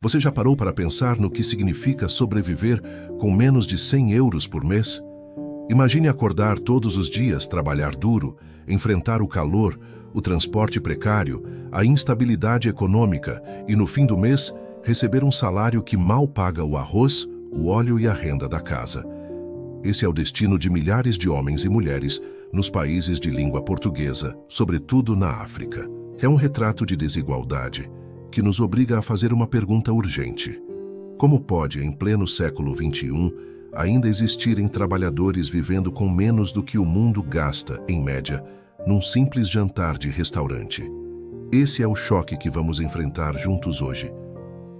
Você já parou para pensar no que significa sobreviver com menos de 100 euros por mês? Imagine acordar todos os dias, trabalhar duro, enfrentar o calor, o transporte precário, a instabilidade econômica e, no fim do mês, receber um salário que mal paga o arroz, o óleo e a renda da casa. Esse é o destino de milhares de homens e mulheres nos países de língua portuguesa, sobretudo na África. É um retrato de desigualdade que nos obriga a fazer uma pergunta urgente. Como pode, em pleno século XXI, ainda existirem trabalhadores vivendo com menos do que o mundo gasta, em média, num simples jantar de restaurante? Esse é o choque que vamos enfrentar juntos hoje.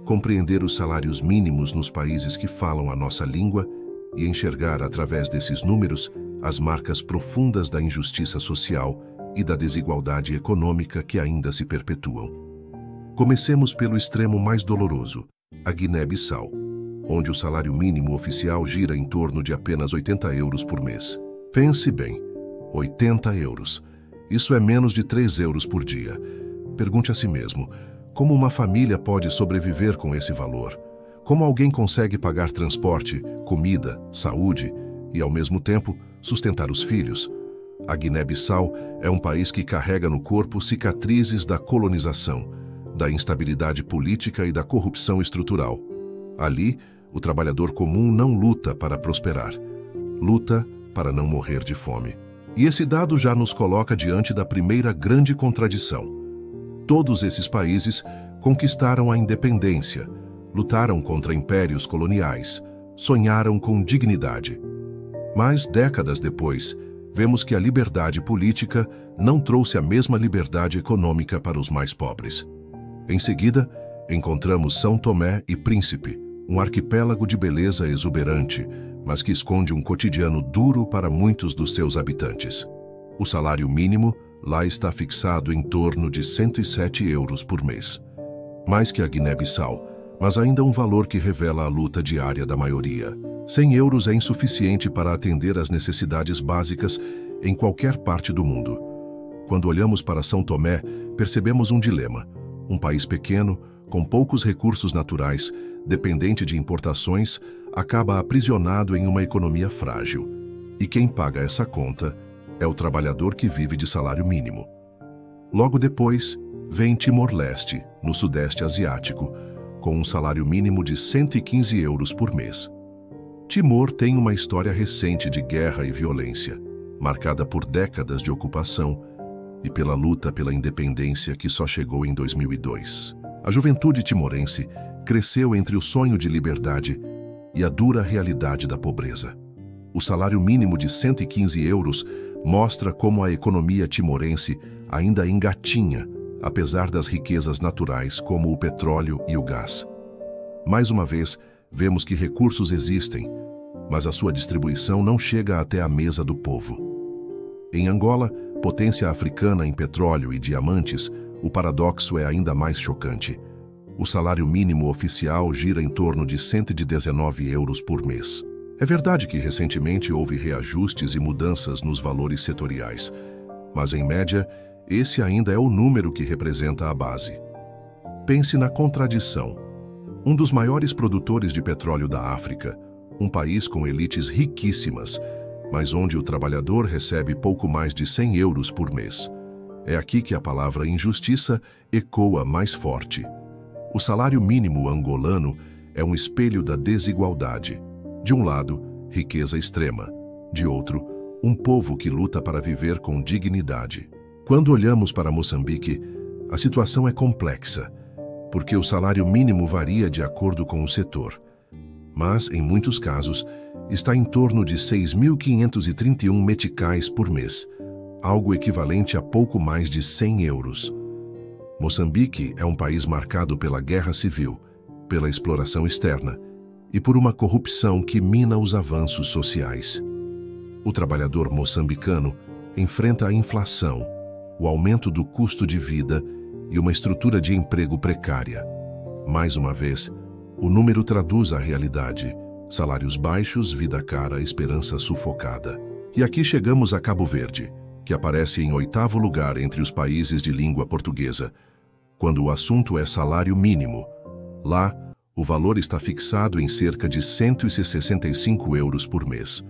Compreender os salários mínimos nos países que falam a nossa língua e enxergar, através desses números, as marcas profundas da injustiça social e da desigualdade econômica que ainda se perpetuam. Comecemos pelo extremo mais doloroso, a Guiné-Bissau, onde o salário mínimo oficial gira em torno de apenas 80 euros por mês. Pense bem, 80 euros. Isso é menos de 3 euros por dia. Pergunte a si mesmo, como uma família pode sobreviver com esse valor? Como alguém consegue pagar transporte, comida, saúde e, ao mesmo tempo, sustentar os filhos? A Guiné-Bissau é um país que carrega no corpo cicatrizes da colonização, da instabilidade política e da corrupção estrutural. Ali, o trabalhador comum não luta para prosperar, luta para não morrer de fome. E esse dado já nos coloca diante da primeira grande contradição. Todos esses países conquistaram a independência, lutaram contra impérios coloniais, sonharam com dignidade. Mas, décadas depois, vemos que a liberdade política não trouxe a mesma liberdade econômica para os mais pobres. Em seguida, encontramos São Tomé e Príncipe, um arquipélago de beleza exuberante, mas que esconde um cotidiano duro para muitos dos seus habitantes. O salário mínimo lá está fixado em torno de 107 euros por mês. Mais que a Guiné-Bissau, mas ainda um valor que revela a luta diária da maioria. 100 euros é insuficiente para atender às necessidades básicas em qualquer parte do mundo. Quando olhamos para São Tomé, percebemos um dilema. Um país pequeno, com poucos recursos naturais, dependente de importações, acaba aprisionado em uma economia frágil. E quem paga essa conta é o trabalhador que vive de salário mínimo. Logo depois, vem Timor-Leste, no Sudeste Asiático, com um salário mínimo de 115 euros por mês. Timor tem uma história recente de guerra e violência, marcada por décadas de ocupação e pela luta pela independência que só chegou em 2002. A juventude timorense cresceu entre o sonho de liberdade e a dura realidade da pobreza. O salário mínimo de 115 euros mostra como a economia timorense ainda engatinha, apesar das riquezas naturais como o petróleo e o gás. Mais uma vez, vemos que recursos existem, mas a sua distribuição não chega até a mesa do povo. Em Angola, potência africana em petróleo e diamantes, o paradoxo é ainda mais chocante. O salário mínimo oficial gira em torno de 119 euros por mês. É verdade que recentemente houve reajustes e mudanças nos valores setoriais, mas em média, esse ainda é o número que representa a base. Pense na contradição. Um dos maiores produtores de petróleo da África, um país com elites riquíssimas, mas onde o trabalhador recebe pouco mais de 100 euros por mês. É aqui que a palavra injustiça ecoa mais forte. O salário mínimo angolano é um espelho da desigualdade. De um lado, riqueza extrema. De outro, um povo que luta para viver com dignidade. Quando olhamos para Moçambique, a situação é complexa, porque o salário mínimo varia de acordo com o setor. Mas, em muitos casos, está em torno de 6.531 meticais por mês, algo equivalente a pouco mais de 100 euros. Moçambique é um país marcado pela guerra civil, pela exploração externa e por uma corrupção que mina os avanços sociais. O trabalhador moçambicano enfrenta a inflação, o aumento do custo de vida e uma estrutura de emprego precária. Mais uma vez, o número traduz a realidade: salários baixos, vida cara, esperança sufocada. E aqui chegamos a Cabo Verde, que aparece em 8º lugar entre os países de língua portuguesa, quando o assunto é salário mínimo. Lá, O valor está fixado em cerca de 165 euros por mês.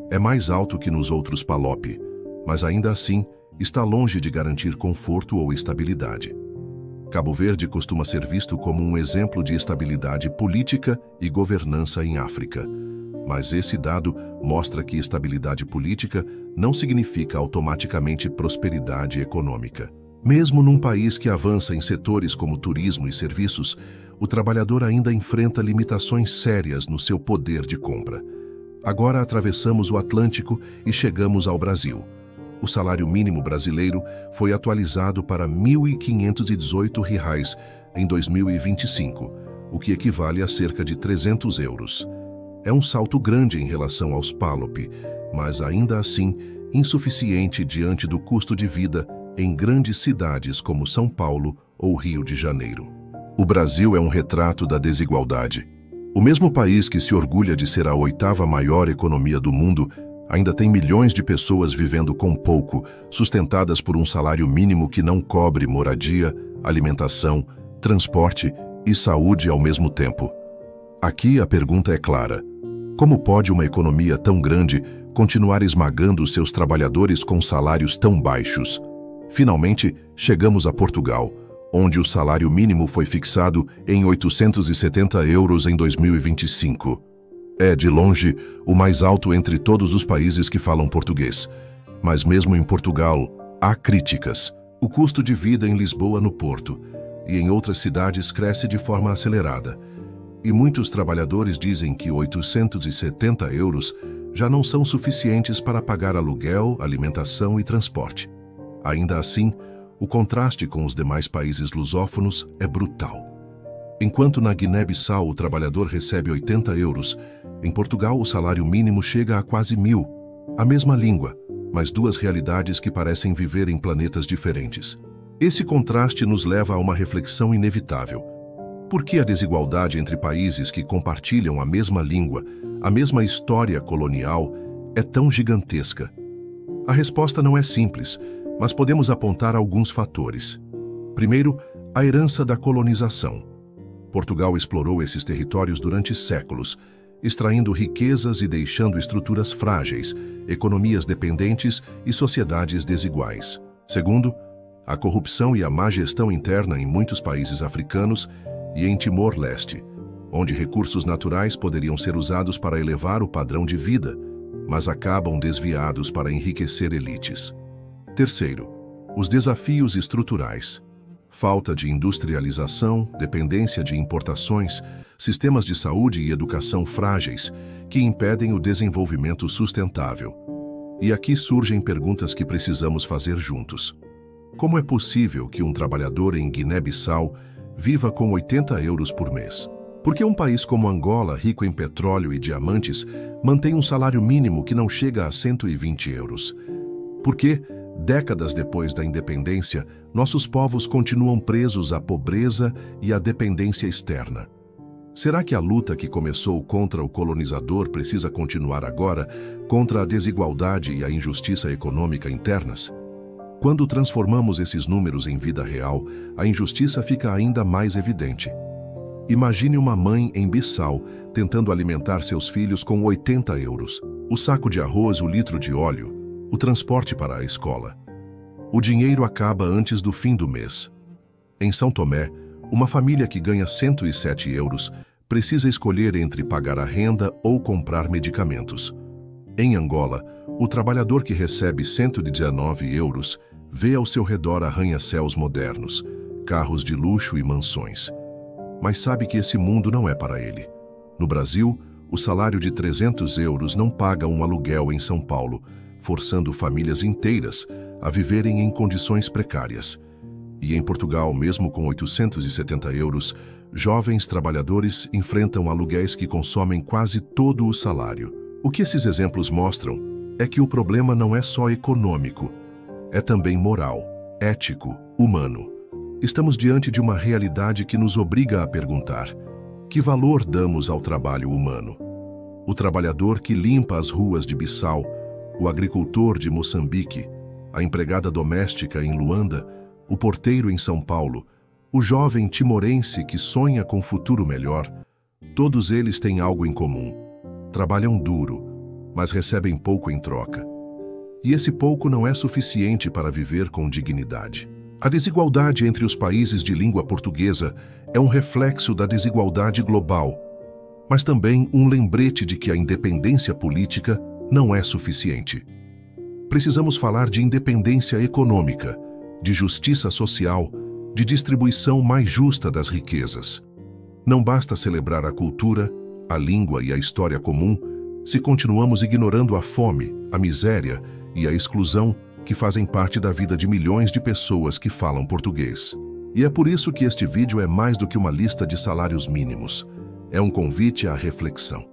É mais alto que nos outros PALOP, mas ainda assim está longe de garantir conforto ou estabilidade. Cabo Verde costuma ser visto como um exemplo de estabilidade política e governança em África. Mas esse dado mostra que estabilidade política não significa automaticamente prosperidade econômica. Mesmo num país que avança em setores como turismo e serviços, o trabalhador ainda enfrenta limitações sérias no seu poder de compra. Agora atravessamos o Atlântico e chegamos ao Brasil. O salário mínimo brasileiro foi atualizado para R$ 1.518 em 2025, o que equivale a cerca de 300 euros. É um salto grande em relação aos PALOP, mas ainda assim insuficiente diante do custo de vida em grandes cidades como São Paulo ou Rio de Janeiro. O Brasil é um retrato da desigualdade. O mesmo país que se orgulha de ser a 8ª maior economia do mundo ainda tem milhões de pessoas vivendo com pouco, sustentadas por um salário mínimo que não cobre moradia, alimentação, transporte e saúde ao mesmo tempo. Aqui a pergunta é clara: como pode uma economia tão grande continuar esmagando seus trabalhadores com salários tão baixos? Finalmente, chegamos a Portugal, onde o salário mínimo foi fixado em 870 euros em 2025. É, de longe, o mais alto entre todos os países que falam português. Mas mesmo em Portugal, há críticas. O custo de vida em Lisboa, no Porto, e em outras cidades cresce de forma acelerada. E muitos trabalhadores dizem que 870 euros já não são suficientes para pagar aluguel, alimentação e transporte. Ainda assim, o contraste com os demais países lusófonos é brutal. Enquanto na Guiné-Bissau o trabalhador recebe 80 euros, em Portugal o salário mínimo chega a quase 1.000. A mesma língua, mas duas realidades que parecem viver em planetas diferentes. Esse contraste nos leva a uma reflexão inevitável. Por que a desigualdade entre países que compartilham a mesma língua, a mesma história colonial, é tão gigantesca? A resposta não é simples, mas podemos apontar alguns fatores. Primeiro, a herança da colonização. Portugal explorou esses territórios durante séculos, extraindo riquezas e deixando estruturas frágeis, economias dependentes e sociedades desiguais. Segundo, a corrupção e a má gestão interna em muitos países africanos e em Timor-Leste, onde recursos naturais poderiam ser usados para elevar o padrão de vida, mas acabam desviados para enriquecer elites. Terceiro, os desafios estruturais. Falta de industrialização, dependência de importações, sistemas de saúde e educação frágeis que impedem o desenvolvimento sustentável. E aqui surgem perguntas que precisamos fazer juntos. Como é possível que um trabalhador em Guiné-Bissau viva com 80 euros por mês? Por que um país como Angola, rico em petróleo e diamantes, mantém um salário mínimo que não chega a 120 euros? Por que, décadas depois da independência, nossos povos continuam presos à pobreza e à dependência externa? Será que a luta que começou contra o colonizador precisa continuar agora contra a desigualdade e a injustiça econômica internas? Quando transformamos esses números em vida real, a injustiça fica ainda mais evidente. Imagine uma mãe em Bissau tentando alimentar seus filhos com 80 euros, o saco de arroz, o litro de óleo, o transporte para a escola. O dinheiro acaba antes do fim do mês. Em São Tomé, uma família que ganha 107 euros precisa escolher entre pagar a renda ou comprar medicamentos. Em Angola, o trabalhador que recebe 119 euros vê ao seu redor arranha-céus modernos, carros de luxo e mansões. Mas sabe que esse mundo não é para ele. No Brasil, o salário de 300 euros não paga um aluguel em São Paulo, forçando famílias inteiras a viverem em condições precárias. E em Portugal, mesmo com 870 euros, jovens trabalhadores enfrentam aluguéis que consomem quase todo o salário. O que esses exemplos mostram é que o problema não é só econômico, é também moral, ético, humano. Estamos diante de uma realidade que nos obriga a perguntar: que valor damos ao trabalho humano? O trabalhador que limpa as ruas de Bissau, o agricultor de Moçambique, a empregada doméstica em Luanda, o porteiro em São Paulo, o jovem timorense que sonha com um futuro melhor, Todos eles têm algo em comum. Trabalham duro, mas recebem pouco em troca. E esse pouco não é suficiente para viver com dignidade. A desigualdade entre os países de língua portuguesa é um reflexo da desigualdade global, mas também um lembrete de que a independência política não é suficiente. Precisamos falar de independência econômica, de justiça social, de distribuição mais justa das riquezas. Não basta celebrar a cultura, a língua e a história comum se continuamos ignorando a fome, a miséria e a exclusão que fazem parte da vida de milhões de pessoas que falam português. E é por isso que este vídeo é mais do que uma lista de salários mínimos. É um convite à reflexão.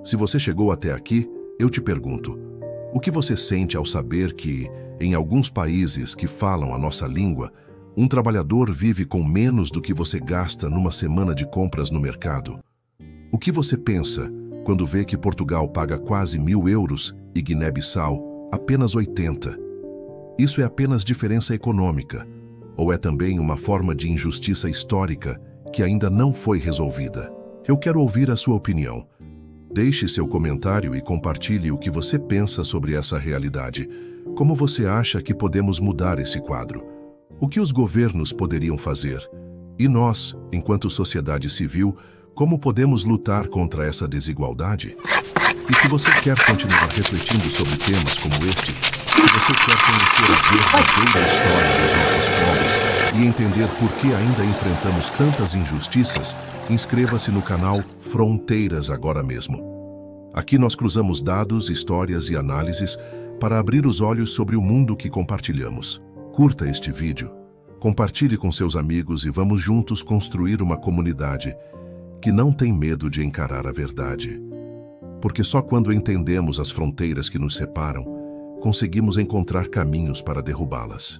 Se você chegou até aqui, eu te pergunto, o que você sente ao saber que, em alguns países que falam a nossa língua, um trabalhador vive com menos do que você gasta numa semana de compras no mercado? O que você pensa quando vê que Portugal paga quase 1.000 euros e Guiné-Bissau apenas 80? Isso é apenas diferença econômica, ou é também uma forma de injustiça histórica que ainda não foi resolvida? Eu quero ouvir a sua opinião. Deixe seu comentário e compartilhe o que você pensa sobre essa realidade. Como você acha que podemos mudar esse quadro? O que os governos poderiam fazer? E nós, enquanto sociedade civil, como podemos lutar contra essa desigualdade? E se você quer continuar refletindo sobre temas como este, se você quer conhecer a verdadeira história dos nossos povos e entender por que ainda enfrentamos tantas injustiças, inscreva-se no canal Fronteiras agora mesmo. Aqui nós cruzamos dados, histórias e análises para abrir os olhos sobre o mundo que compartilhamos. Curta este vídeo, compartilhe com seus amigos e vamos juntos construir uma comunidade que não tem medo de encarar a verdade. Porque só quando entendemos as fronteiras que nos separam, conseguimos encontrar caminhos para derrubá-las.